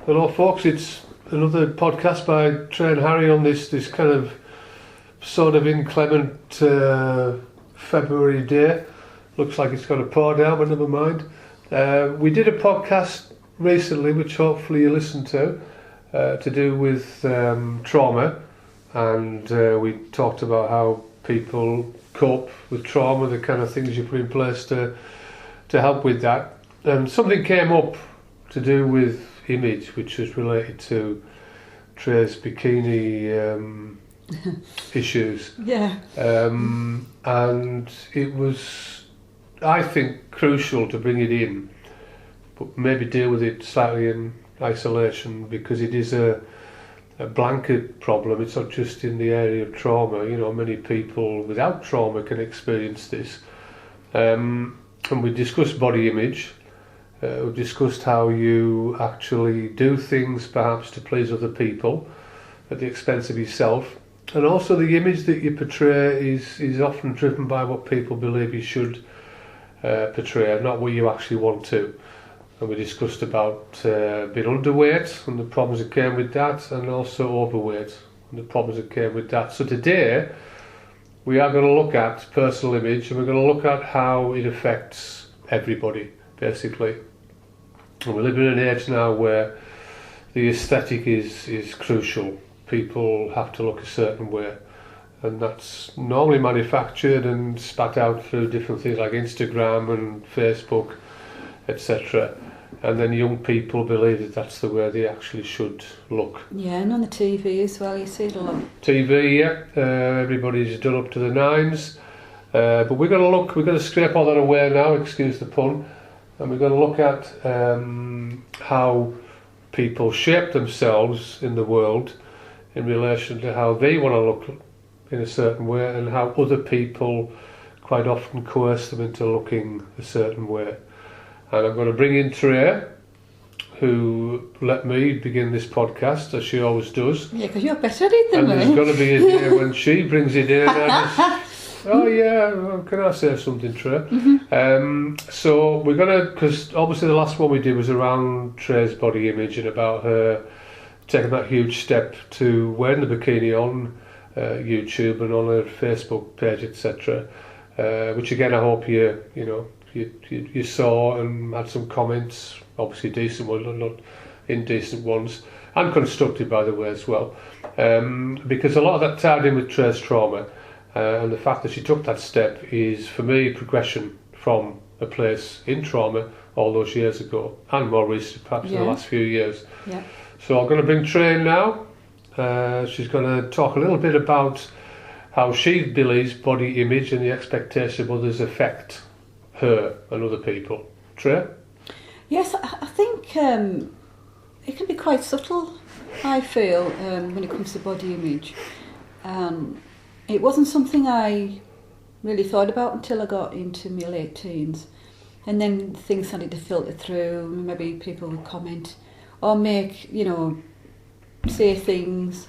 Hello folks, it's another podcast by Trey and Harry on this kind of sort of inclement February day. Looks like it's going to pour down, but never mind. We did a podcast recently, which hopefully you listened to do with trauma, and we talked about how people cope with trauma, the kind of things you put in place to help with that. And something came up to do with image, which was related to Trey's bikini issues. Yeah. And it was, I think, crucial to bring it in, but maybe deal with it slightly in isolation, because it is a blanket problem. It's not just in the area of trauma. You know, many people without trauma can experience this. And we discussed body image. We discussed how you actually do things perhaps to please other people at the expense of yourself, and also the image that you portray is often driven by what people believe you should portray, not what you actually want to. And we discussed about being underweight and the problems that came with that, and also overweight and the problems that came with that. So today we are going to look at personal image, and we're going to look at how it affects everybody, basically. And we live in an age now where the aesthetic is crucial. People have to look a certain way, and that's normally manufactured and spat out through different things like Instagram and Facebook, etc. And then young people believe that that's the way they actually should look. Yeah, and on the TV as well, you see it a lot. TV, yeah, everybody's done up to the nines, but we're going to scrape all that away now, excuse the pun, and we're going to look at how people shape themselves in the world in relation to how they want to look in a certain way, and how other people quite often coerce them into looking a certain way. And I'm going to bring in Trey, who let me begin this podcast, as she always does. Yeah, because you're better at it than and me. there's going to be a day when she brings it in. Oh yeah, can I say something, Trey? Mm-hmm. So we're going to, because obviously the last one we did was around Trey's body image and about her taking that huge step to wearing the bikini on YouTube and on her Facebook page, etc. Which again, I hope you saw and had some comments, obviously decent ones, not indecent ones, and constructive, by the way, as well. Because a lot of that tied in with Trey's trauma, and the fact that she took that step is, for me, progression from a place in trauma all those years ago, and more recently, perhaps in the last few years. Yeah. So I'm going to bring Trey in now. She's going to talk a little bit about how she believes body image and the expectation of others affect her and other people. Trey? Yes, I think it can be quite subtle, I feel, when it comes to body image. It wasn't something I really thought about until I got into my late teens. And then things started to filter through. Maybe people would comment or make, say things.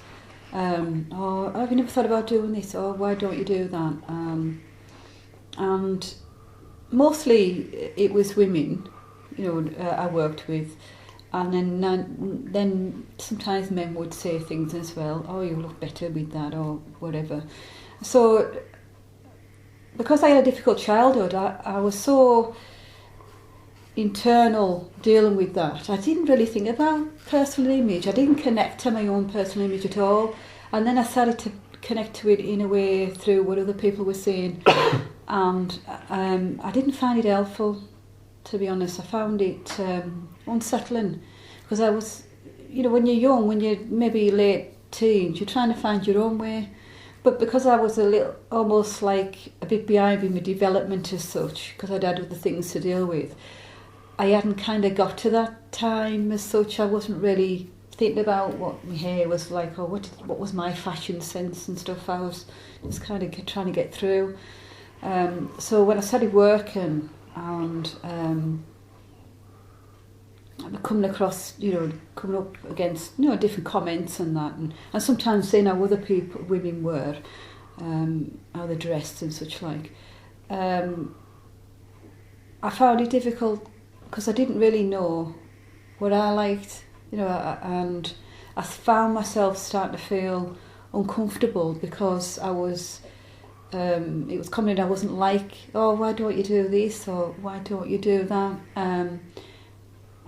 Or, have you never thought about doing this? Or why don't you do that? And mostly it was women, I worked with. And then sometimes men would say things as well. Oh, you look better with that, or whatever. So, because I had a difficult childhood, I was so internal dealing with that. I didn't really think about personal image. I didn't connect to my own personal image at all. And then I started to connect to it in a way through what other people were saying. And I didn't find it helpful, to be honest. I found it unsettling, because I was, when you're young, when you're maybe late teens, you're trying to find your own way. But because I was almost like a bit behind in my development as such, because I'd had other things to deal with, I hadn't kind of got to that time as such. I wasn't really thinking about what my hair was like, or what was my fashion sense and stuff. I was just kind of trying to get through. So when I started working and coming across, coming up against, different comments and that, and sometimes seeing how other women were, how they dressed and such like, I found it difficult because I didn't really know what I liked you know, and I found myself starting to feel uncomfortable because I was, it was coming in, I wasn't like, oh, why don't you do this, or why don't you do that,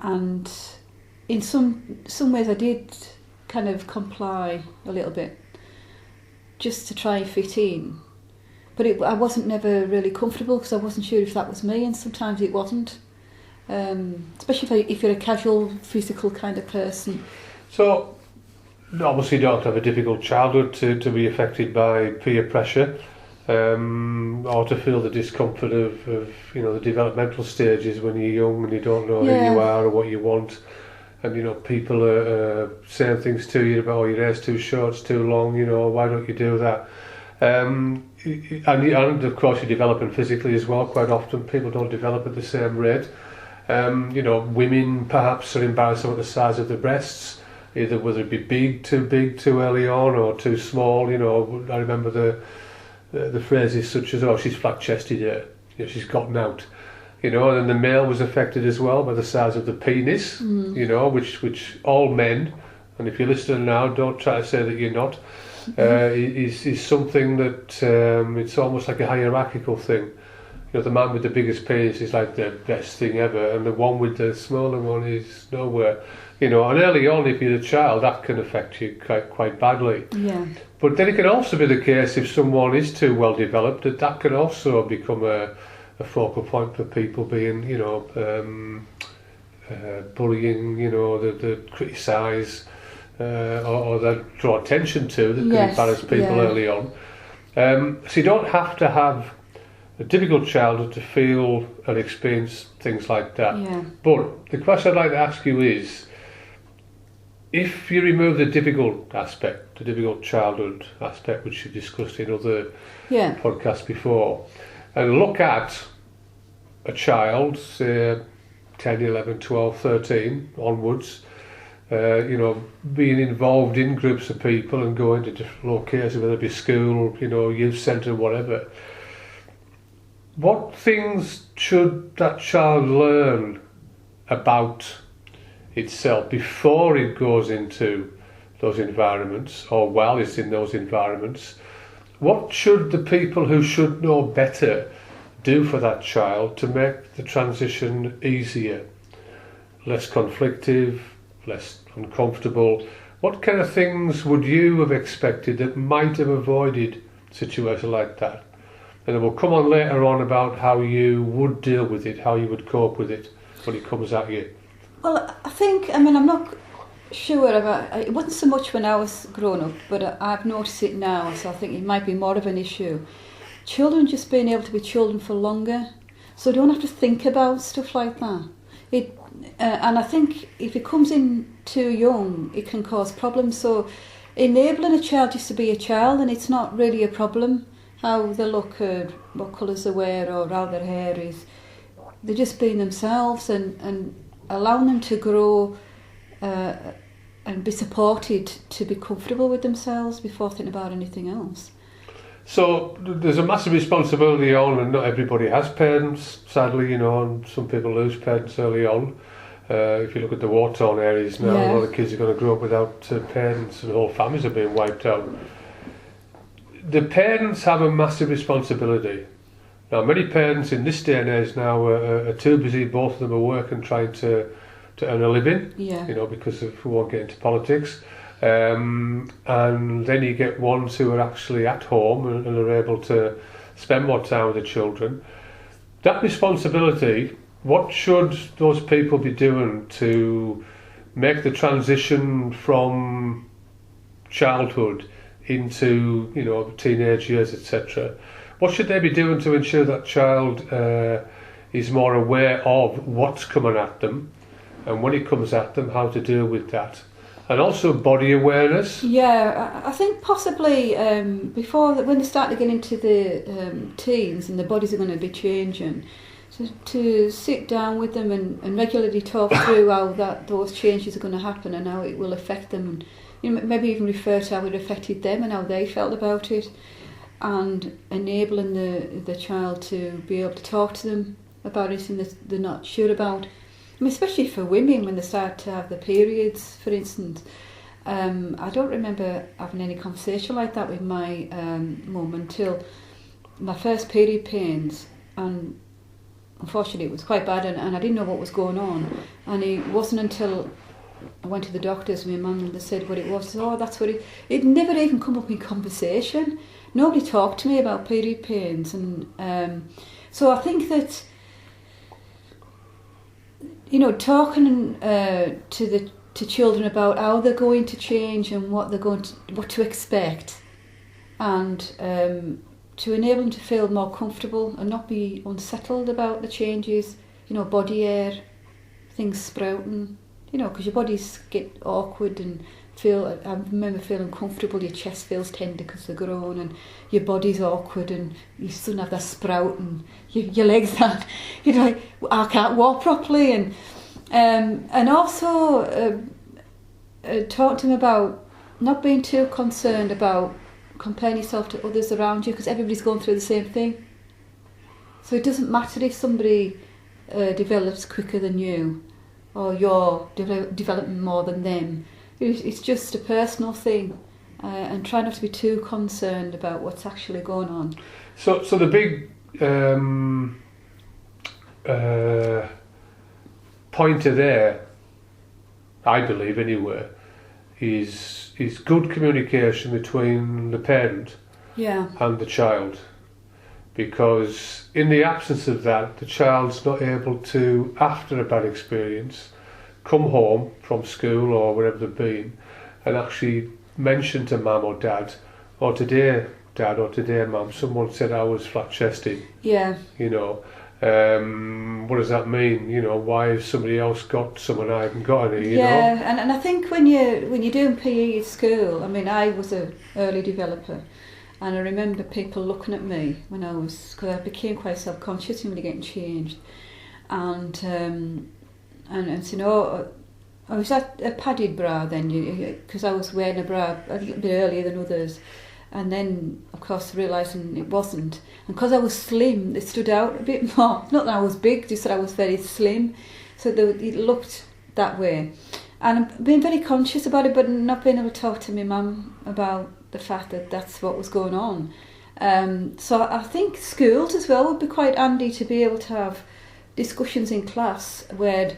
and in some ways I did kind of comply a little bit, just to try and fit in. But I wasn't never really comfortable because I wasn't sure if that was me, and sometimes it wasn't. Especially if you're a casual, physical kind of person. So, obviously you don't have a difficult childhood to be affected by peer pressure, or to feel the discomfort of you know, the developmental stages when you're young and you don't know who you are or what you want. And, you know, people are saying things to you about, oh, your hair's too short, it's too long, you know, why don't you do that? And of course you're developing physically as well. Quite often people don't develop at the same rate. You know, women perhaps are embarrassed about the size of their breasts, either whether it be big too early on, or too small. You know, I remember the phrases such as, oh, she's flat-chested, you know, she's gotten out. You know, and then the male was affected as well by the size of the penis, you know, which all men, and if you're listening now, don't try to say that you're not, is something that it's almost like a hierarchical thing. You know, the man with the biggest penis is like the best thing ever, and the one with the smaller one is nowhere. You know, and early on, if you're a child, that can affect you quite badly. Yeah. But then it can also be the case if someone is too well developed, that can also become a focal point for people being, you know, bullying, you know, that criticise or that draw attention to, that can embarrass people early on. So you don't have to have a difficult childhood to feel and experience things like that. Yeah. But the question I'd like to ask you is, if you remove the difficult aspect, the difficult childhood aspect, which you discussed in other podcasts before, and look at a child, say 10, 11, 12, 13 onwards, you know, being involved in groups of people and going to different locations, whether it be school, you know, youth centre, whatever. What things should that child learn about itself before it goes into those environments, or while it's in those environments? What should the people who should know better do for that child to make the transition easier, less conflictive, less uncomfortable? What kind of things would you have expected that might have avoided a situation like that? And then we'll come on later on about how you would deal with it, how you would cope with it when it comes at you. Well, I think, I mean, I'm not sure about, it wasn't so much when I was growing up, but I've noticed it now, so I think it might be more of an issue. Children just being able to be children for longer, so don't have to think about stuff like that. And I think if it comes in too young, it can cause problems. So enabling a child just to be a child, and it's not really a problem how they look, what colours they wear, or how their hair is. They're just being themselves, and allowing them to grow and be supported to be comfortable with themselves before thinking about anything else. So there's a massive responsibility on, and not everybody has parents, sadly, you know, and some people lose parents early on. If you look at the war-torn areas now, a lot of kids are going to grow up without parents, and whole families are being wiped out. The parents have a massive responsibility. Now, many parents in this day and age now are too busy, both of them are working, trying to earn a living, you know, because we won't get into politics. And then you get ones who are actually at home and are able to spend more time with the children. That responsibility, what should those people be doing to make the transition from childhood into, you know, teenage years, etc.? What should they be doing to ensure that child is more aware of what's coming at them, and when it comes at them, how to deal with that? And also body awareness. Yeah, I think possibly before, when they start to get into the teens and the bodies are going to be changing, so to sit down with them and regularly talk through how those changes are going to happen and how it will affect them, and, you know, maybe even refer to how it affected them and how they felt about it, and enabling the child to be able to talk to them about anything that they're not sure about, I mean, especially for women when they start to have their periods, for instance. I don't remember having any conversation like that with my mum until my first period pains, and unfortunately it was quite bad, and I didn't know what was going on, and it wasn't until I went to the doctors with my mum and they said what it was. Oh, that's what it never even come up in conversation. Nobody talked to me about period pains, and so I think that, you know, talking to children about how they're going to change and what to expect, and to enable them to feel more comfortable and not be unsettled about the changes, you know, body hair, things sprouting, you know, because your bodies get awkward and I remember feeling comfortable, your chest feels tender because they're grown, and your body's awkward and you suddenly have that sprout and your legs are, you know, like, I can't walk properly, and also talk to them about not being too concerned about comparing yourself to others around you, because everybody's going through the same thing. So it doesn't matter if somebody develops quicker than you, or you're developing more than them. It's just a personal thing, and try not to be too concerned about what's actually going on. So the big pointer there, I believe anyway, is good communication between the parent and the child, because in the absence of that, the child's not able to, after a bad experience, come home from school or wherever they've been and actually mention to mum or dad, or today dad or today mum, someone said I was flat chested. Yeah. You know, what does that mean? You know, why has somebody else got some and I haven't got any? You know? And I think when you're doing PE at school, I mean, I was an early developer, and I remember people looking at me when because I became quite self-conscious when getting changed, and saying, oh, I was at a padded bra then, because I was wearing a bra a little bit earlier than others, and then of course realising it wasn't, and because I was slim it stood out a bit more. Not that I was big, just that I was very slim, so it looked that way, and I'm being very conscious about it, but not being able to talk to my mum about the fact that that's what was going on. So I think schools as well would be quite handy to be able to have discussions in class where,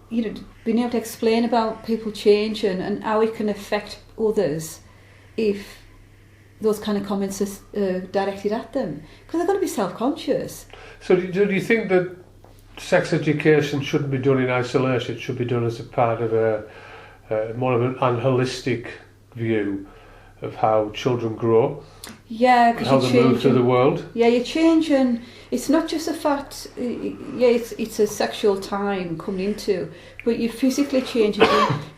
you know, being able to explain about people changing and how it can affect others if those kind of comments are directed at them, because they're going to be self-conscious. So do you think that sex education shouldn't be done in isolation? It should be done as a part of a more of an holistic view of how children grow? Yeah, because how they move through the world. Yeah, you're changing. It's not just a fact. It's a sexual time coming into, but you're physically changing.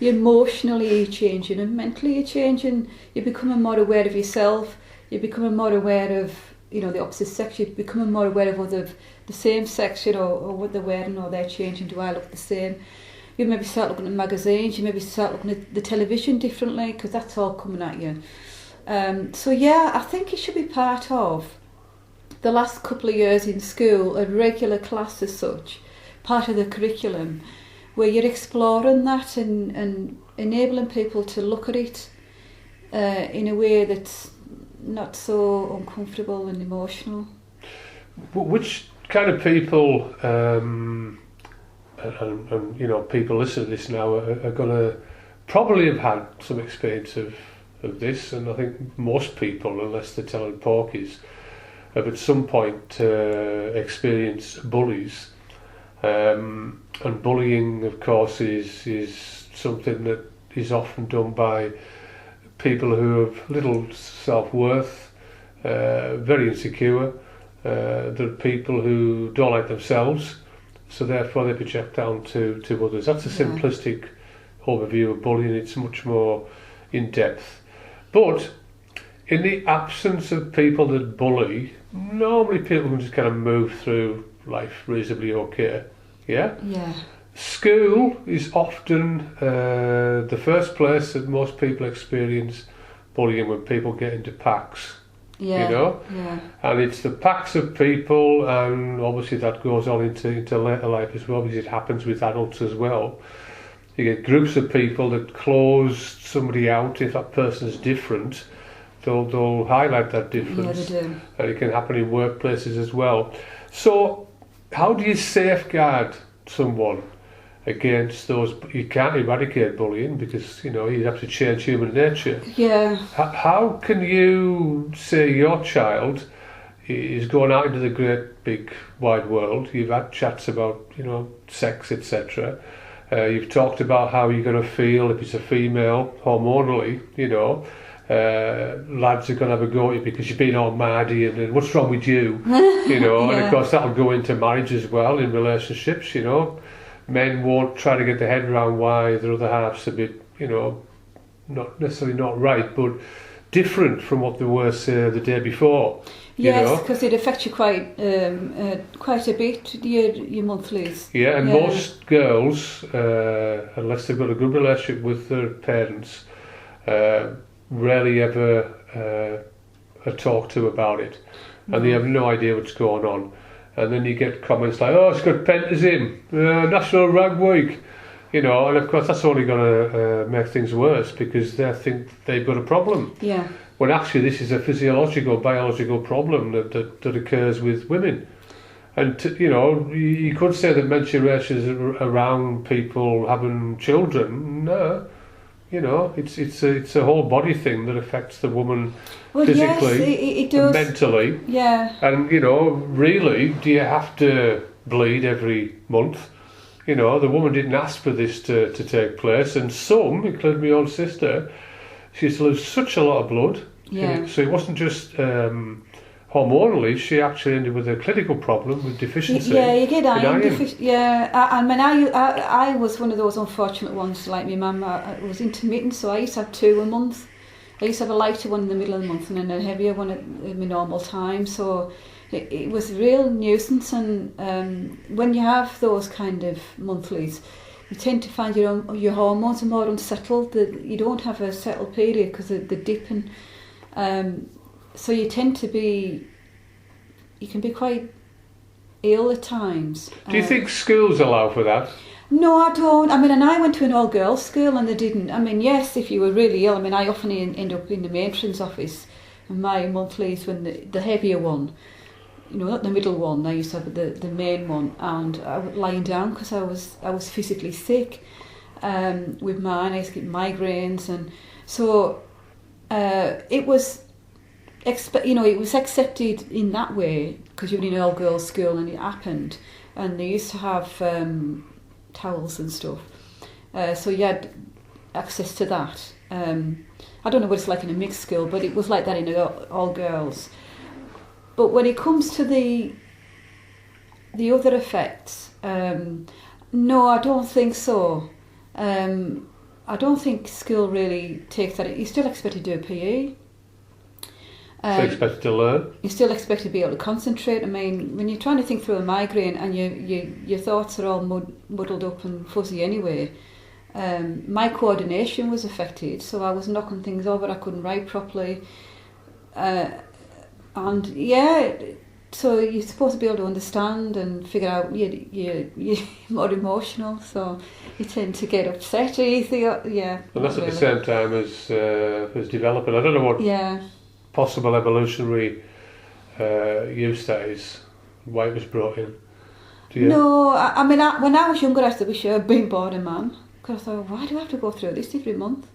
You're emotionally changing, and mentally you're changing. You're becoming more aware of yourself. You're becoming more aware of, you know, the opposite sex. You're becoming more aware of other the same sex, you know, or what they're wearing, or they're changing. Do I look the same? You maybe start looking at magazines. You maybe start looking at the television differently, because that's all coming at you. So yeah, I think it should be part of the last couple of years in school, a regular class as such, part of the curriculum, where you're exploring that and enabling people to look at it in a way that's not so uncomfortable and emotional. Which kind of people, and you know, people listening to this now are going to probably have had some experience of this, and I think most people, unless they're telling porkies, have at some point experienced bullies, and bullying, of course, is something that is often done by people who have little self-worth, very insecure. There are people who don't like themselves, so therefore they project down to others. That's a simplistic overview of bullying. It's much more in depth. But in the absence of people that bully, normally people can just kind of move through life reasonably okay. Yeah? Yeah. School is often the first place that most people experience bullying, when people get into packs. Yeah. you know. Yeah. And it's the packs of people, and obviously that goes on into later life as well, because it happens with adults as well. You get groups of people that close somebody out. If that person's different, they'll highlight that difference. Yeah, they do. And it can happen in workplaces as well. So how do you safeguard someone against those? You can't eradicate bullying, because, you know, you have to change human nature. Yeah. How can you say your child is going out into the great big wide world? You've had chats about, you know, sex, etc. You've talked about how you're going to feel if it's a female hormonally, you know. Lads are going to have a go at you because you've been all mardy and what's wrong with you, you know. Yeah. And of course that'll go into marriage as well, in relationships, you know. Men won't try to get their head around why their other half's a bit, you know, not necessarily not right, but different from what they were, say, the day before. Yes, because it affects you quite a bit, your monthlies. Yeah, and most girls, unless they've got a good relationship with their parents, rarely ever are talked to about it, and they have no idea what's going on. And then you get comments like, "Oh, it's got Pentasym, National Rag Week," you know, and of course that's only going to make things worse, because they think they've got a problem. Yeah. When actually this is a physiological, biological problem that occurs with women. And, you know, you could say that menstruation is around people having children. No. You know, it's a whole body thing that affects the woman physically, yes, it does. and mentally. Yeah. And, you know, really, do you have to bleed every month? You know, the woman didn't ask for this to take place, and some, including my own sister, she used to lose such a lot of blood. Yeah. So it wasn't just hormonally, she actually ended with a clinical problem with deficiency. Yeah, you get iron iron. deficiency. Yeah, I mean, I was one of those unfortunate ones, like my mum. It was intermittent, so I used to have 2 a month. I used to have a lighter one in the middle of the month and then a heavier one at my normal time. So it was a real nuisance. And when you have those kind of monthlies, you tend to find your hormones are more unsettled. You don't have a settled period because of the dip, and so you tend to be. You can be quite ill at times. Do you think schools allow for that? No, I don't. I mean, and I went to an all-girls school and they didn't. I mean, yes, if you were really ill. I mean, I often end up in the matron's office, and my monthlies, when the heavier one, you know, not the middle one, I used to have the main one, and I was lying down because I was physically sick with mine. I used to get migraines, and so it was. It was accepted in that way because you were in an all-girls school and it happened, and they used to have towels and stuff, so you had access to that. I don't know what it's like in a mixed school, but it was like that in all-girls. But when it comes to the other effects, no, I don't think so. I don't think school really takes that. You're still expected to do a PE. Still expected to learn. You're still expected to be able to concentrate. I mean, when you're trying to think through a migraine and your thoughts are all muddled up and fuzzy anyway, my coordination was affected, so I was knocking things over. I couldn't write properly, and yeah, so you're supposed to be able to understand and figure out. You're more emotional, so you tend to get upset easy. Yeah, and that's at the same time as developing. I don't know what. Yeah. Possible evolutionary use that is, why it was brought in. Do you? No, I mean, when I was younger, I used to wish I'd been born a man, because I thought, why do I have to go through this every month?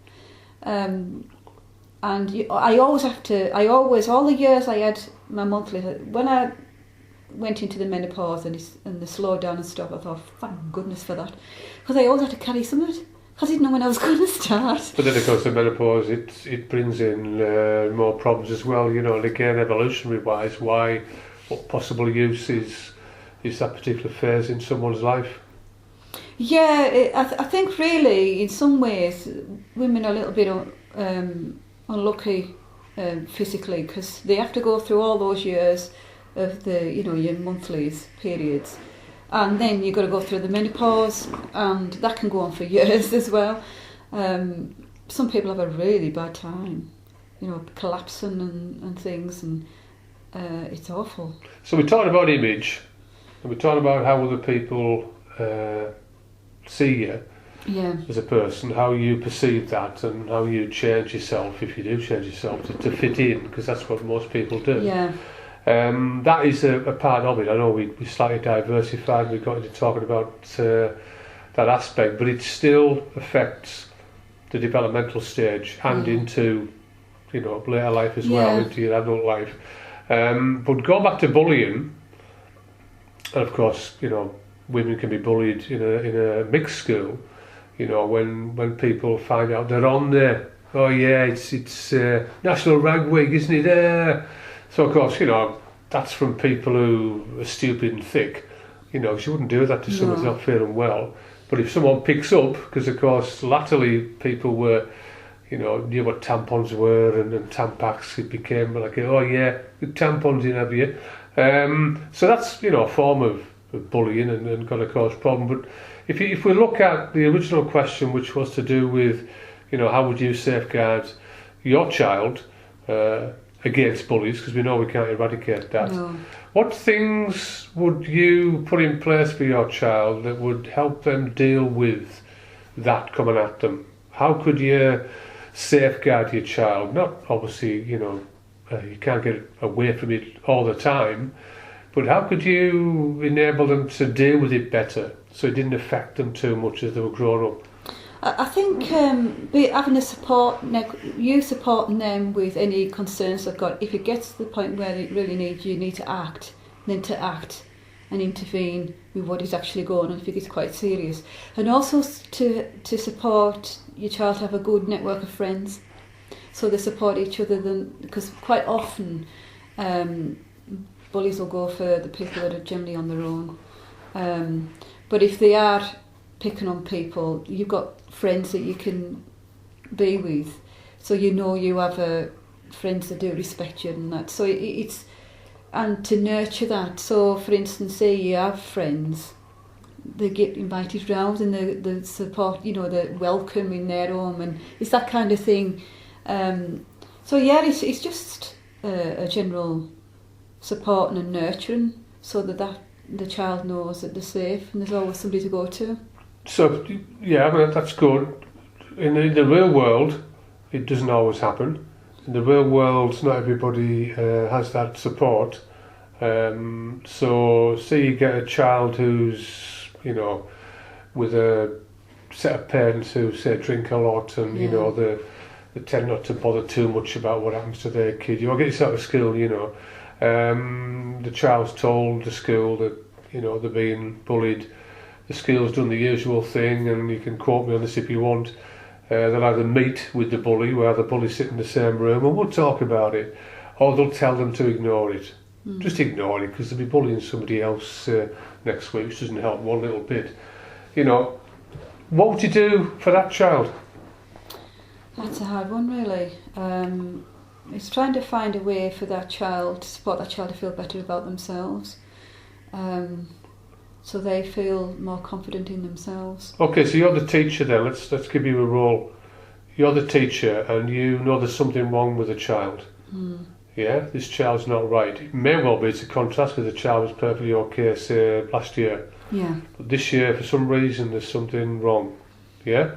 And I always, all the years I had my monthly, when I went into the menopause and the slowed down and stuff, I thought, thank goodness for that, because I always had to carry something. I didn't know when I was going to start. But then, of course, the menopause, it brings in more problems as well, you know, and again, evolutionary-wise, what possible use is that particular phase in someone's life? Yeah, I think really, in some ways, women are a little bit unlucky physically, because they have to go through all those years of your monthlies, periods. And then you've got to go through the menopause, and that can go on for years as well. Some people have a really bad time. collapsing and things, and it's awful. So we're talking about image, and we're talking about how other people see you Yeah. as a person, how you perceive that, and how you change yourself, if you do change yourself, to fit in, because that's what most people do. Yeah. That is a part of it. I know we slightly diversified, we got into talking about that aspect, but it still affects the developmental stage and into later life as well, into your adult life. But going back to bullying, and of course, women can be bullied in a mixed school. When people find out they're on there, oh yeah, it's National Rag Week, isn't it? So of course, that's from people who are stupid and thick. You wouldn't do that to someone who's not feeling well. But if someone picks up, because of course latterly people were, knew what tampons were and Tampax, it became like, oh yeah, with tampons in, have you? So that's a form of bullying and going to cause problem. But if we look at the original question, which was to do with, how would you safeguard your child against bullies, because we know we can't eradicate that. No. What things would you put in place for your child that would help them deal with that coming at them? How could you safeguard your child? Not obviously, you can't get away from it all the time, but how could you enable them to deal with it better so it didn't affect them too much as they were growing up? I think having a support, you supporting them with any concerns they've got. If it gets to the point where it really needs you need to act, then to act and intervene with what is actually going on if it is quite serious. And also to support your child to have a good network of friends, so they support each other. Because quite often bullies will go for the people that are generally on their own. But if they are picking on people, you've got friends that you can be with, so you have friends that do respect you and that. So it's and to nurture that. So for instance, say you have friends, they get invited round and the support, the welcome in their home, and it's that kind of thing. So yeah, it's just a general supporting and nurturing, so that the child knows that they're safe and there's always somebody to go to. So, yeah, that's good. In the real world, it doesn't always happen. In the real world, not everybody has that support. So, say you get a child who's, with a set of parents who, say, drink a lot and, they tend not to bother too much about what happens to their kid. You get yourself to school, the child's told the school that, they're being bullied. The school's done the usual thing, and you can quote me on this if you want. They'll either meet with the bully, where the bully sit in the same room, and we'll talk about it, or they'll tell them to ignore it. Just ignore it, because they'll be bullying somebody else next week, which doesn't help one little bit. What would you do for that child? That's a hard one, really. It's trying to find a way for that child, to support that child to feel better about themselves. So they feel more confident in themselves. Okay, so you're the teacher then. Let's give you a role. You're the teacher, and you know there's something wrong with the child. Yeah, this child's not right. It may well be it's a contrast, because the child was perfectly okay, say, last year. Yeah. But this year, for some reason, there's something wrong. Yeah.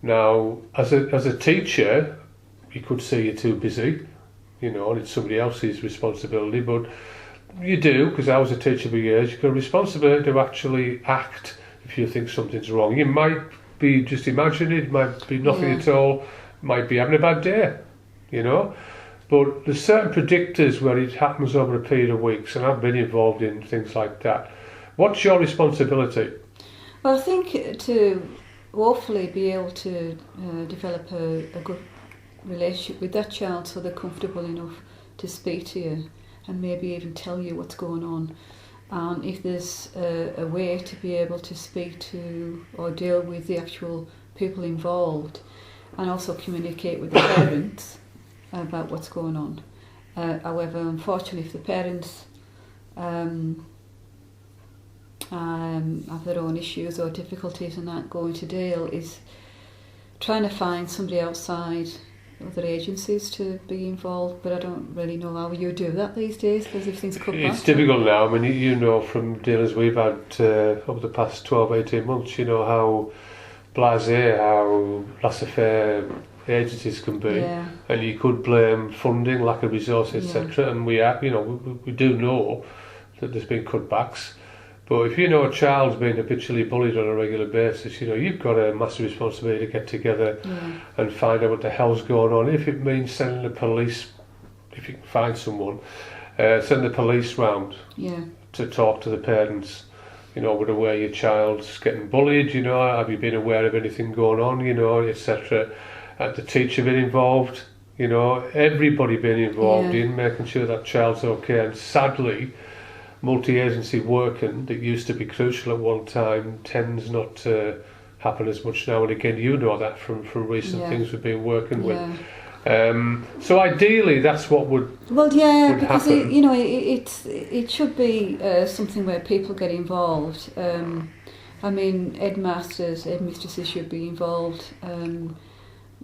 Now, as a teacher, you could say you're too busy, and it's somebody else's responsibility, but you do, because I was a teacher for years. You've got a responsibility to actually act if you think something's wrong. You might be just imagining it, might be nothing at all, might be having a bad day, But there's certain predictors where it happens over a period of weeks, and I've been involved in things like that. What's your responsibility? Well, I think to hopefully be able to develop a good relationship with that child, so they're comfortable enough to speak to you and maybe even tell you what's going on. And if there's a way to be able to speak to or deal with the actual people involved, and also communicate with the parents about what's going on. However, unfortunately, if the parents have their own issues or difficulties and aren't going to deal, is trying to find somebody outside other agencies to be involved, but I don't really know how you do that these days because if things come It's back. difficult now. I mean, you know from dealings we've had over the past 12, 18 months, you know how blasé, how laissez-faire agencies can be. Yeah, And you could blame funding, lack of resources, etc. And we are, you know, we do know that there's been cutbacks. But if you know a child's being habitually bullied on a regular basis, you know, you've got a massive responsibility to get together yeah, and find out what the hell's going on. If it means sending the police, if you can find someone, send the police round yeah, to talk to the parents. You know, we're aware your child's getting bullied, you know, have you been aware of anything going on, you know, etc. The teacher been involved, you know, everybody being involved Yeah. in making sure that child's okay. And sadly, multi-agency working that used to be crucial at one time tends not to happen as much now. And again, you know that from recent Yeah. things we've been working with. yeah. So ideally, that's what would Well, yeah, would because happen. it should be something where people get involved. I mean, headmistresses should be involved.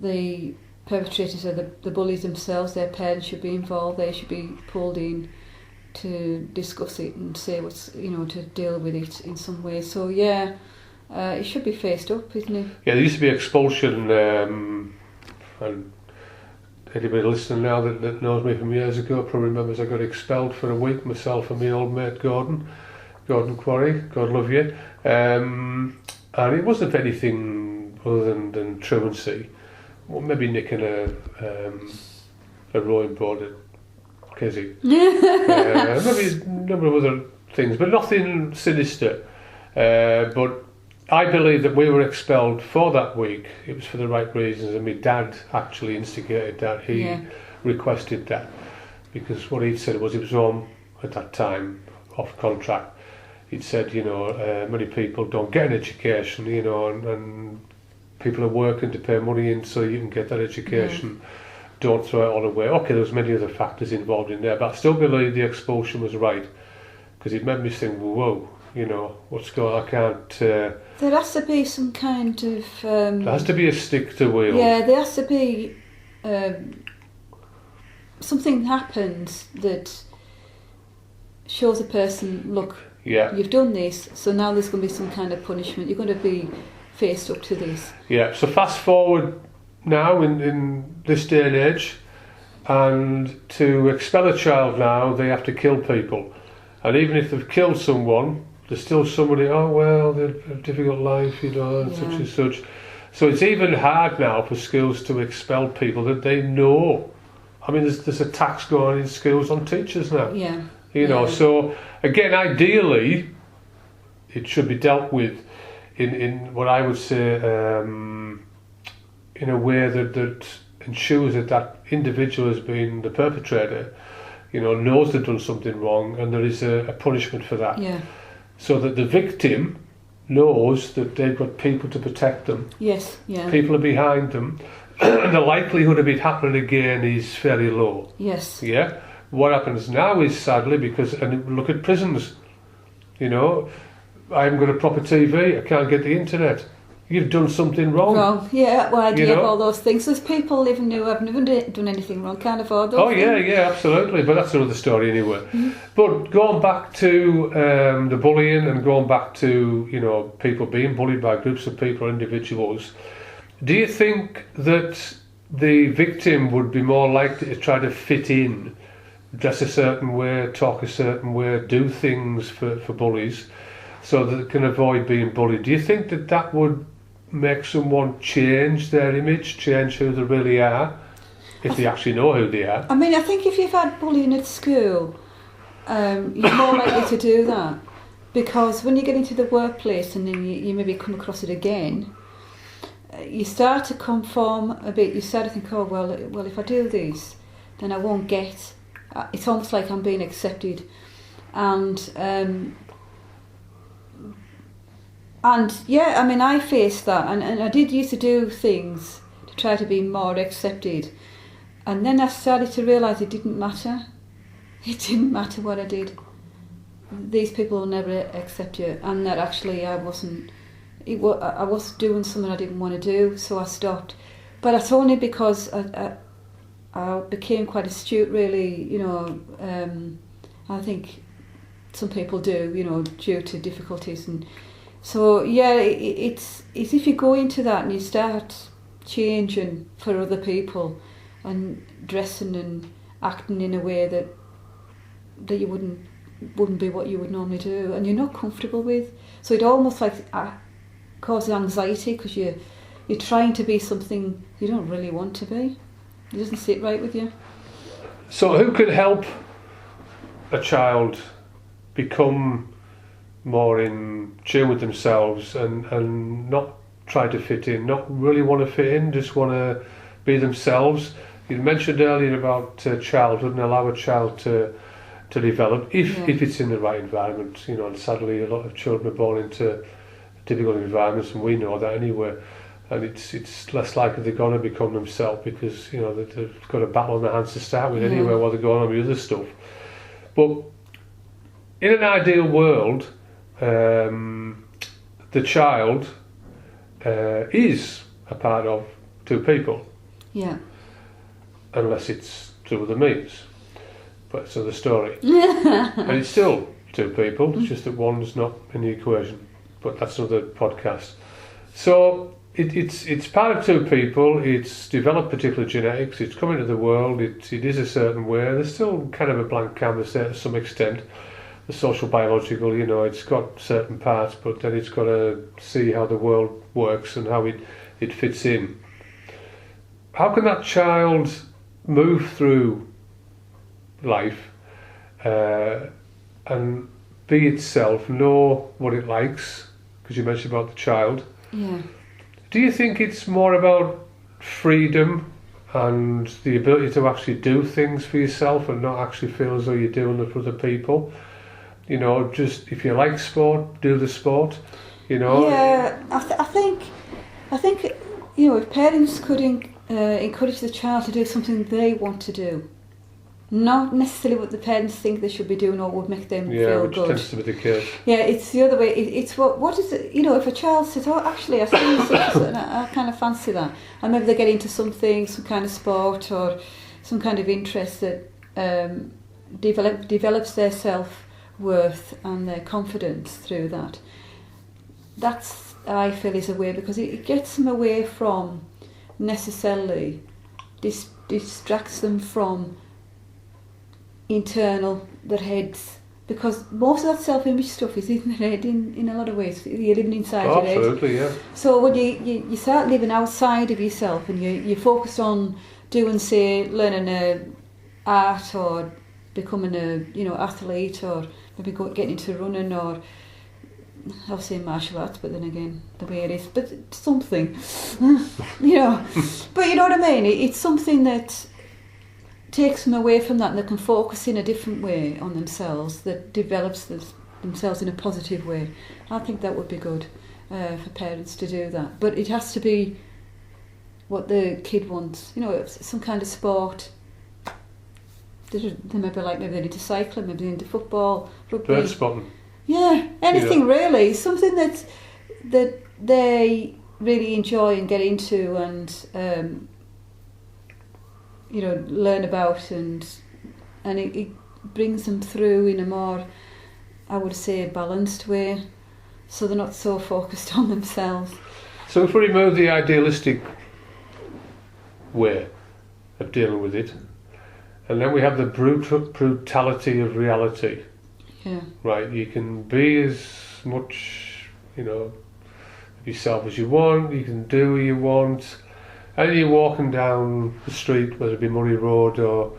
The perpetrators or the bullies themselves, their parents should be involved. They should be pulled in to discuss it and say what's, you know, to deal with it in some way. So yeah, it should be faced up, isn't it? Yeah, there used to be expulsion, and anybody listening now that knows me from years ago probably remembers I got expelled for a week, myself and my old mate Gordon Quarry, God love you. And it wasn't for anything other than truancy. Well, maybe nicking a rowing board at Keswick. Maybe a number of other things, but nothing sinister. But I believe that we were expelled for that week. It was for the right reasons, and my dad actually instigated that. He Yeah. requested that because what he'd said was he was home at that time, off contract. He'd said, you know, many people don't get an education, you know, and people are working to pay money in so you can get that education. Don't throw it all away. Okay, there's many other factors involved in there, but I still believe the expulsion was right because it made me think, whoa, you know, what's going on? I can't. There has to be some kind of. There has to be a stick to wheel. Yeah, there has to be something happens that shows a person, look, Yeah, you've done this, so now there's going to be some kind of punishment. You're going to be faced up to this. yeah. So fast forward now in this day and age, and to expel a child now, they have to kill people. And even if they've killed someone, there's still somebody, oh well, they have a difficult life, you know, and such Yeah. and such. So it's even hard now for schools to expel people that they know. I mean, there's a tax going on in schools on teachers now. Yeah. You know, Yeah. so again, ideally, it should be dealt with in what I would say in a way that ensures that individual has been the perpetrator, you know, knows they've done something wrong and there is a punishment for that. Yeah. So that the victim knows that they've got people to protect them, Yes. Yeah. people are behind them, and the likelihood of it happening again is fairly low. Yes. Yeah. What happens now is sadly and look at prisons. You know, I haven't got a proper TV. I can't get the internet. You've done something wrong. Wrong. Yeah. Well, I do You have know? all those things. There's people living who have never done anything wrong, can't afford those. Oh yeah, things. yeah, absolutely. But that's another story anyway. But going back to the bullying and going back to, you know, people being bullied by groups of people or individuals, do you think that the victim would be more likely to try to fit in, dress a certain way, talk a certain way, do things for bullies so that they can avoid being bullied? Do you think that would make someone change their image, change who they really are, if they actually know who they are? I mean, I think if you've had bullying at school, you're more likely to do that because when you get into the workplace and then you maybe come across it again, you start to conform a bit. You start to think, oh well, if I do this, then I won't get. It's almost like I'm being accepted, and yeah, I mean, I faced that, and I did used to do things to try to be more accepted, and then I started to realise it didn't matter. It didn't matter what I did. These people will never accept you, and that actually I wasn't. I was doing something I didn't want to do, so I stopped. But it's only because I became quite astute, really. I think some people do, due to difficulties, and so it's if you go into that and you start changing for other people and dressing and acting in a way that you wouldn't be what you would normally do, and you're not comfortable with, so it almost like causes anxiety because you're trying to be something you don't really want to be. It doesn't sit right with you. So who could help a child become more in tune with themselves and not try to fit in, not really want to fit in, just want to be themselves? You mentioned earlier about childhood and allow a child to develop if it's in the right environment. And sadly a lot of children are born into difficult environments, and we know that anyway. And it's less likely they're going to become themselves because they've got a battle on their hands to start with anyway while they're going on with other stuff. But in an ideal world, the child is a part of two people. Yeah. Unless it's two other me's. But it's another story. And it's still two people, it's just that one's not in the equation. But that's another podcast. So it's part of two people, it's developed particular genetics, it's come into the world, it is a certain way. There's still kind of a blank canvas there to some extent. The social biological, it's got certain parts, but then it's got to see how the world works and how it fits in. How can that child move through life and be itself, know what it likes, because you mentioned about the child. Yeah. Do you think it's more about freedom and the ability to actually do things for yourself and not actually feel as though you're doing it for other people? Just if you like sport, do the sport, Yeah, I think if parents could encourage the child to do something they want to do, not necessarily what the parents think they should be doing or would make them feel which good. Tends to be the case. Yeah, it's the other way. It's what is it? If a child says, "Oh, actually, I see such and I kind of fancy that," and maybe they get into something, some kind of sport or some kind of interest that develops their self-worth and their confidence through that. That's, I feel, is a way, because it gets them away from necessarily distracts them from their heads, because most of that self-image stuff is in their head in a lot of ways. You're living inside your head. Absolutely, yeah. So when you start living outside of yourself and you focus on doing, say, learning a art or becoming a athlete, or maybe getting into running, or I'll say martial arts, but then again the way it is, but something, but you know what I mean. It's something that takes them away from that, and they can focus in a different way on themselves, that develops themselves in a positive way. I think that would be good for parents to do that, but it has to be what the kid wants. Some kind of sport. They maybe they're into cycling, maybe they're into football, rugby. Bird spotting. Yeah, anything really. Something that they really enjoy and get into, and learn about, and it brings them through in a more, I would say, balanced way, so they're not so focused on themselves. So if we remove the idealistic way of dealing with it, and then we have the brutality of reality. Yeah. Right, you can be as much, yourself as you want, you can do what you want, and you're walking down the street, whether it be Murray Road or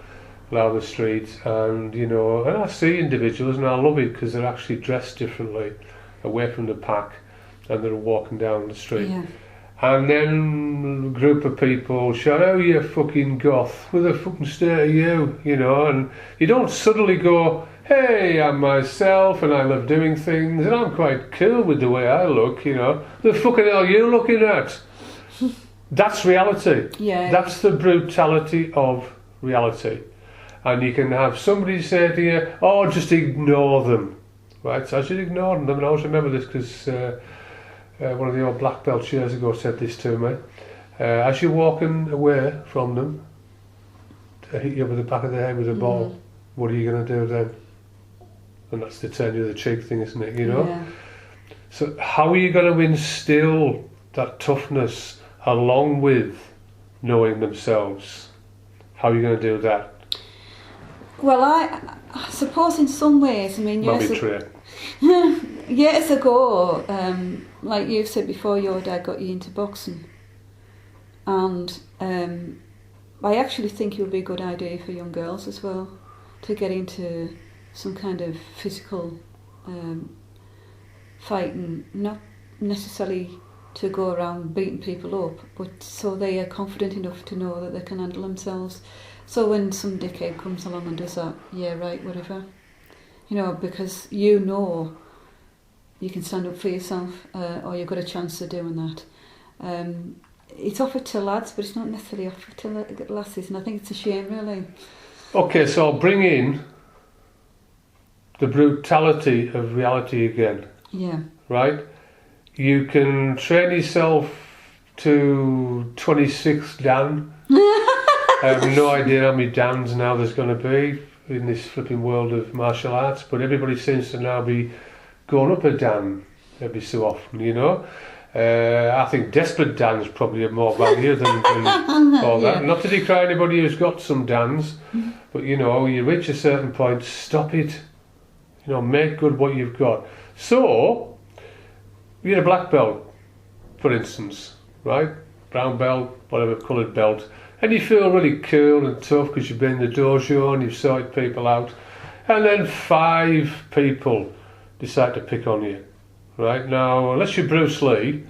Lowther Street, and and I see individuals, and I love it because they're actually dressed differently, away from the pack, and they're walking down the street. Yeah. And then a group of people shout, "Oh, you fucking goth, where the fucking state are you?" And you don't suddenly go, "Hey, I'm myself and I love doing things and I'm quite cool with the way I look, The fucking hell are you looking at?" That's reality. Yeah. That's the brutality of reality. And you can have somebody say to you, "Oh, just ignore them." Right, so I should ignore them. And I always remember this because one of the old black belts years ago said this to me. As you're walking away from them, hit you over the back of the head with a ball, what are you going to do then? And that's the turn you the cheek thing, isn't it? You know. Yeah. So how are you going to instill that toughness along with knowing themselves? How are you going to do that? Well, I suppose in some ways, I mean, years ago, like you said before, your dad got you into boxing, and I actually think it would be a good idea for young girls as well to get into some kind of physical fighting, not necessarily to go around beating people up, but so they are confident enough to know that they can handle themselves. So when some dickhead comes along and does that, yeah, right, whatever, you know, because you know you can stand up for yourself, or you've got a chance of doing that. It's offered to lads, but it's not necessarily offered to lasses, and I think it's a shame, really. Okay, so I'll bring in the brutality of reality again. Yeah. Right? You can train yourself to 26 Dan. I have no idea how many Dans now there's going to be in this flipping world of martial arts, but everybody seems to now be going up a Dan every so often, you know. I think desperate Dan's probably have more value than all that. Not to decry anybody who's got some Dans, but you know, you reach a certain point, stop it. You know, make good what you've got. So, you're a black belt, for instance, right? Brown belt, whatever coloured belt, and you feel really cool and tough because you've been in the dojo and you've sorted people out, and then 5 people decide to pick on you, right? Now, unless you're Bruce Lee,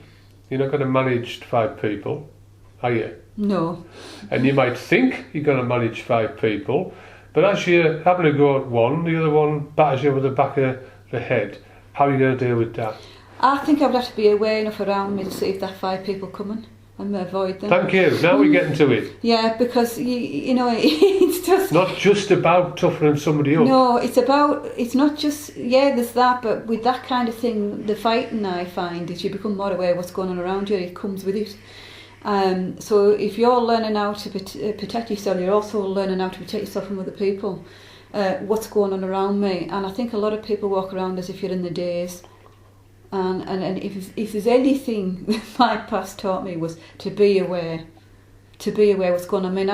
you're not going to manage 5 people, are you? No. And you might think you're going to manage 5 people, but as you're having a go at one, the other one batters you over the back of the head. How are you going to deal with that? I think I would have to be aware enough around me to see if there are 5 people coming and avoid them. Thank you. Now we're getting to it. Yeah, because you know, it's just not just about toughening somebody up. No, it's not just, yeah, there's that, but with that kind of thing, the fighting, I find, is you become more aware of what's going on around you. It comes with it. So if you're learning how to protect yourself, you're also learning how to protect yourself from other people. What's going on around me, and I think a lot of people walk around as if you're in the daze. And if there's anything that my past taught me was to be aware what's going on. I mean,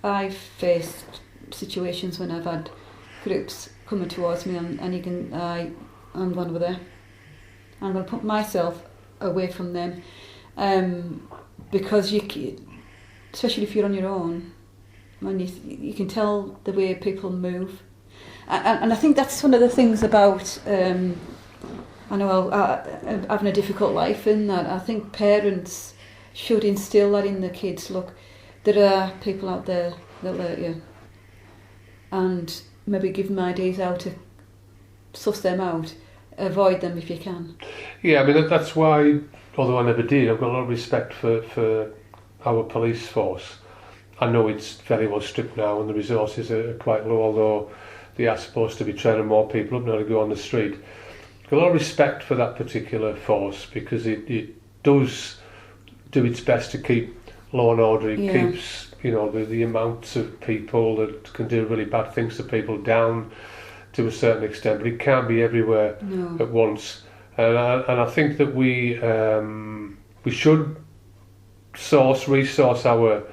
I've faced situations when I've had groups coming towards me, and I'm going over there. I'm going to put myself away from them, because especially if you're on your own, and you can tell the way people move, and I think that's one of the things about. I know having a difficult life in that. I think parents should instill that in the kids. Look, there are people out there that hurt you, and maybe give them ideas how to suss them out. Avoid them if you can. Yeah, I mean that's why. Although I never did, I've got a lot of respect for our police force. I know it's very well stripped now, and the resources are quite low. Although they are supposed to be training more people up now to go on the street. A lot of respect for that particular force, because it does do its best to keep law and order. It keeps, you know, the amounts of people that can do really bad things to people down to a certain extent, but it can't be everywhere at once. And I think that we should resource our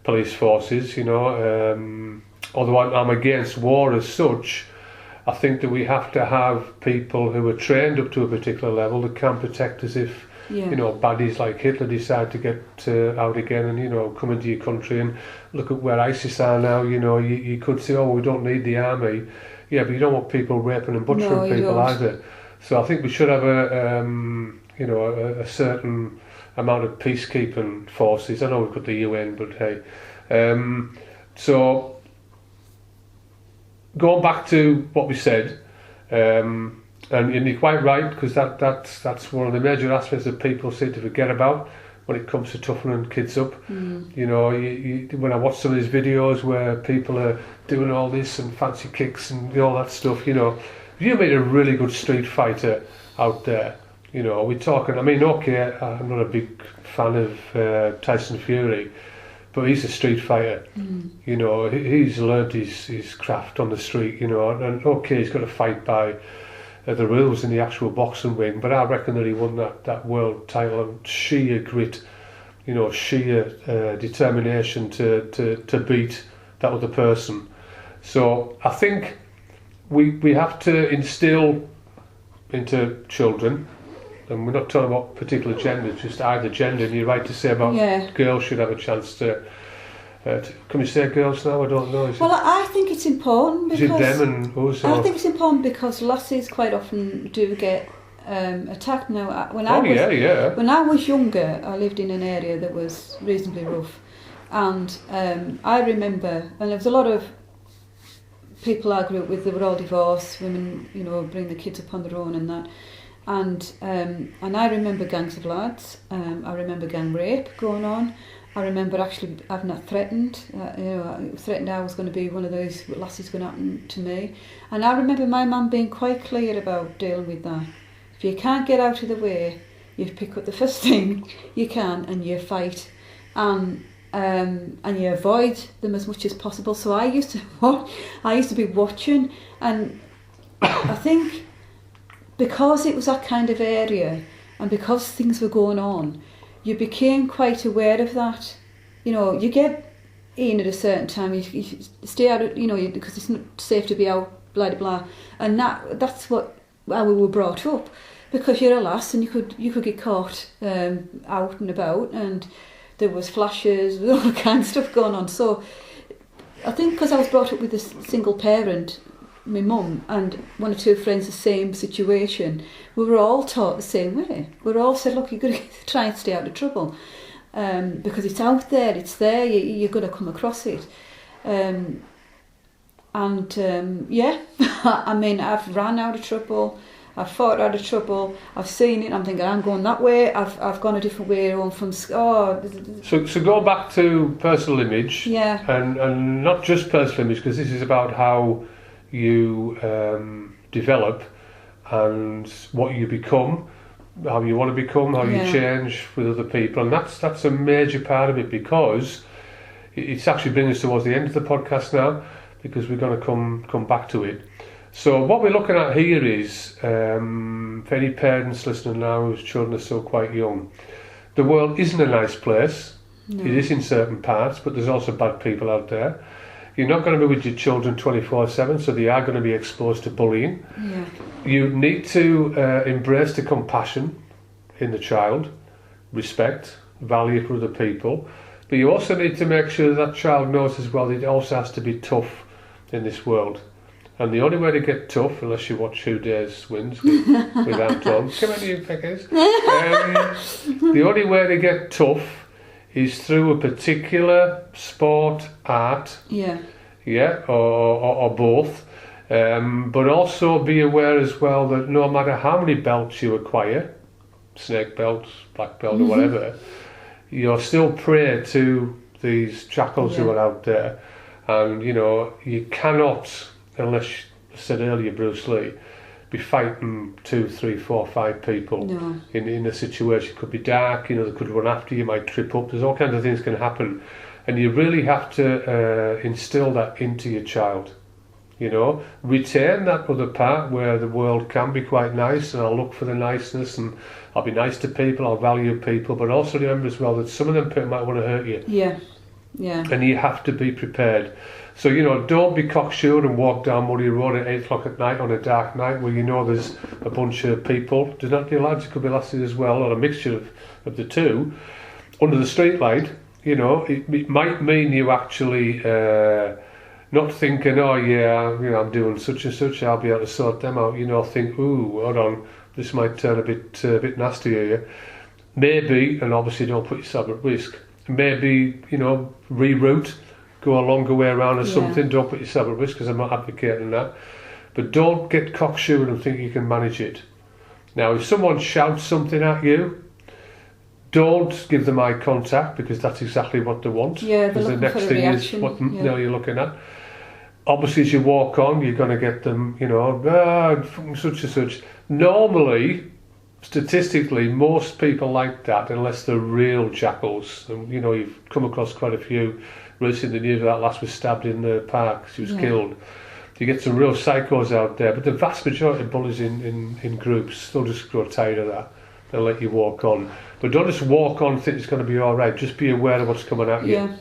police forces. You know, although I'm against war as such. I think that we have to have people who are trained up to a particular level that can protect us if, you know, baddies like Hitler decide to get out again and, you know, come into your country. And look at where ISIS are now. You know, you could say, oh, we don't need the army. Yeah, but you don't want people raping and butchering people either. So I think we should have a certain amount of peacekeeping forces. I know we've got the UN, but hey. So going back to what we said, and you're quite right, because that's one of the major aspects that people seem to forget about when it comes to toughening kids up. You know, when I watch some of these videos where people are doing all this and fancy kicks and all that stuff, you know, if you meet a really good street fighter out there, you know, we're talking, I mean, okay, I'm not a big fan of Tyson Fury, but he's a street fighter. You know, he's learnt his craft on the street, you know, and okay, he's got to fight by the rules in the actual boxing ring, but I reckon that he won that world title on sheer grit, you know, sheer determination to beat that other person. So I think we have to instill into children, and we're not talking about particular gender, just either gender, and you're right to say about girls should have a chance to can we say girls now? I don't know. Well, I think it's important because... Is it them and us? I think it's important because lassies quite often do get attacked now. When I was younger, I lived in an area that was reasonably rough, and I remember, and there was a lot of people I grew up with, they were all divorced, women, you know, bring the kids up on their own and that, and I remember gangs of lads, I remember gang rape going on. I remember actually having that threatened, threatened I was going to be one of those lassies going to happen to me. And I remember my mum being quite clear about dealing with that. If you can't get out of the way, you pick up the first thing you can and you fight. And you avoid them as much as possible. So I used to be watching, and I think because it was that kind of area and because things were going on, you became quite aware of that. You know, you get in at a certain time, you stay out, because it's not safe to be out, blah, blah, blah. And that's how we were brought up. Because you're a lass and you could get caught out and about, and there was flashes, all kinds of stuff going on. So I think because I was brought up with a single parent, my mum and one or two friends, the same situation, we were all taught the same way. We were all said, look, you've got to try and stay out of trouble, because it's out there, it's there, you're going to come across it. I mean, I've ran out of trouble, I've fought out of trouble, I've seen it, I'm thinking, I'm going that way, I've gone a different way home from... So go back to personal image, yeah, and not just personal image, because this is about how you develop and what you become, how you want to become, how you change with other people, and that's a major part of it, because it's actually bringing us towards the end of the podcast now, because we're going to come back to it. So what we're looking at here is, for any parents listening now whose children are still quite young, the world isn't a nice place. No. It is in certain parts, but there's also bad people out there. You're not going to be with your children 24/7, so they are going to be exposed to bullying. Yeah. You need to embrace the compassion in the child, respect, value for other people, but you also need to make sure that child knows as well that it also has to be tough in this world. And the only way to get tough, unless you watch Who Dares Wins with Anton, come on you pickers, the only way to get tough is through a particular sport, art, or both, but also be aware as well that no matter how many belts you acquire, snake belts, black belt or whatever, you're still prey to these jackals who are out there, and you cannot, unless I said earlier Bruce Lee, be fighting 2, 3, 4, 5 people in a situation. It could be dark, they could run after you, might trip up, there's all kinds of things can happen, and you really have to instill that into your child. Retain that other part where the world can be quite nice, and I'll look for the niceness and I'll be nice to people, I'll value people, but also remember as well that some of them people might want to hurt you. And you have to be prepared. So, don't be cocksure and walk down Muddy Road at 8 o'clock at night on a dark night where there's a bunch of people. There's not be lads, it could be lassies as well, or a mixture of the two, under the street light. It might mean you actually not thinking, I'm doing such and such, I'll be able to sort them out. Think, ooh, hold on, this might turn a bit nasty here. Maybe, and obviously don't put yourself at risk, maybe, reroute, go a longer way around or something. Don't put yourself at risk, because I'm not advocating that. But don't get cocksure and think you can manage it. Now, if someone shouts something at you, don't give them eye contact, because that's exactly what they want. Because the next thing is what you're looking at. Obviously, as you walk on, you're going to get them, such and such. Normally, statistically, most people like that, unless they're real jackals. And you know, you've come across quite a few recently. The news of that last was stabbed in the park. She was killed. You get some real psychos out there, but the vast majority of bullies in groups, they'll just grow tired of that. They'll let you walk on. But don't just walk on, think it's going to be all right. Just be aware of what's coming at you. Yeah.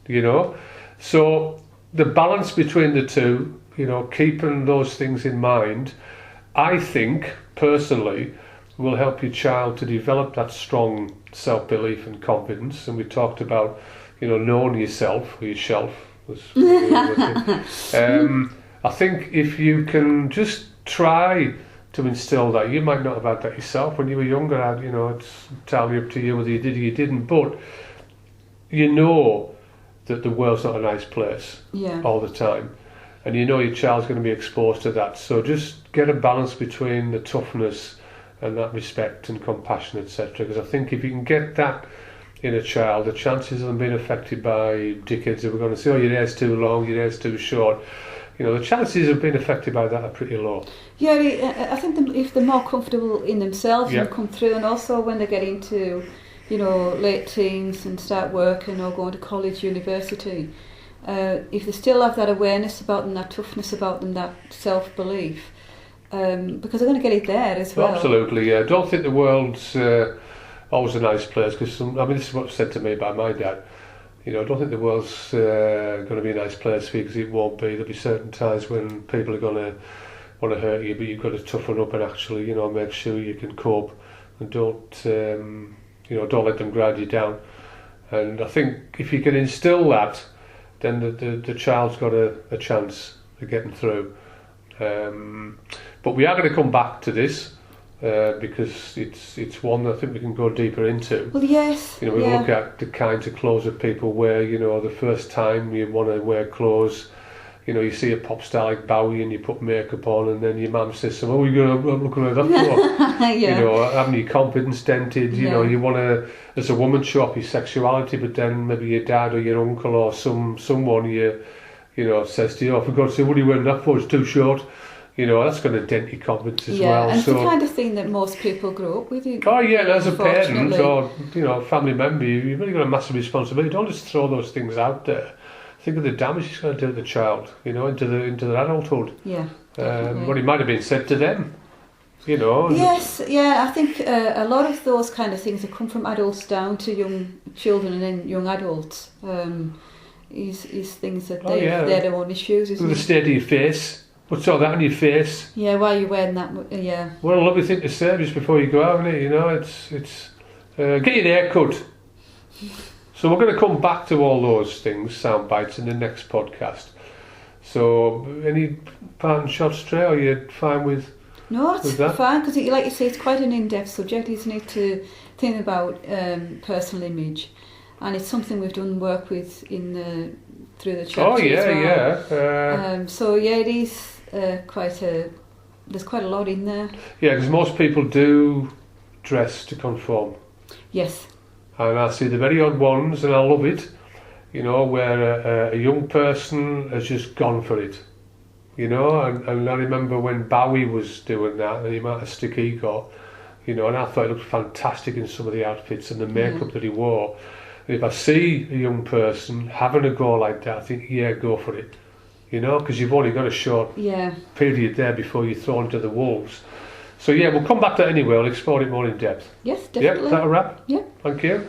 You know? So the balance between the two, you know, keeping those things in mind, I think, personally, will help your child to develop that strong self-belief and confidence. And we talked about, you know, knowing yourself, or yourself. I think if you can just try to instill that, you might not have had that yourself when you were younger, you know, it's entirely up to you whether you did or you didn't, but you know that the world's not a nice place all the time, and you know your child's going to be exposed to that, so just get a balance between the toughness and that respect and compassion, etc., because I think if you can get that in a child, the chances of them being affected by dickheads who are going to say, oh, your hair's too long, your hair's too short, you know, the chances of being affected by that are pretty low. Yeah, I think if they're more comfortable in themselves and come through, and also when they get into, you know, late teens and start working or going to college, university, if they still have that awareness about them, that toughness about them, that self-belief, because they're going to get it there as well. Absolutely, yeah. Don't think the world's always a nice place, because, I mean, this is what's said to me by my dad. You know, I don't think the world's going to be a nice place for you, because it won't be. There'll be certain times when people are going to want to hurt you, but you've got to toughen up and actually, you know, make sure you can cope, and don't, you know, don't let them grind you down. And I think if you can instill that, then the child's got a chance of getting through. But we are going to come back to this. Because it's one that I think we can go deeper into. Well, yes. You know, we look at the kinds of clothes that people wear. You know, the first time you want to wear clothes, you know, you see a pop star like Bowie and you put makeup on, and then your mum says, "Oh, you're going to look at that for?" You know, having your confidence dented. You know, you want to, as a woman, show off your sexuality, but then maybe your dad or your uncle or someone you know says to you, "Oh, for God's sake, what are you wearing that for? It's too short." You know, that's going to dent your confidence as well. And it's the kind of thing that most people grow up with. Oh yeah, and as a parent or, you know, family member, you've really got a massive responsibility. Don't just throw those things out there. Think of the damage it's going to do to the child, you know, into their adulthood. Yeah. What it might have been said to them, you know. Yes, yeah, I think a lot of those kind of things that come from adults down to young children and then young adults is things that they're their own issues, isn't it? The state of your face. What's all that on your face? Yeah, why are you wearing that? Yeah. What a lovely thing to say just before you go out, isn't it? You know, it's get your hair cut. So we're going to come back to all those things, sound bites, in the next podcast. So any parting shots, Trey? Are you fine with? No, it's fine, because like you say, it's quite an in-depth subject, isn't it, to think about personal image, and it's something we've done work with through the chapter. Oh yeah, as well. So yeah, it is. There's quite a lot in there. Yeah, because most people do dress to conform. Yes. And I see the very odd ones, and I love it, you know, where a young person has just gone for it, you know, and I remember when Bowie was doing that, the amount of stick he got, you know, and I thought it looked fantastic in some of the outfits and the makeup that he wore. And if I see a young person having a go like that, I think, yeah, go for it. You know, because you've only got a short period there before you throw into the wolves. So yeah, we'll come back to that anyway. We'll explore it more in depth. Yes, definitely. Yeah, is that a wrap? Yeah. Thank you.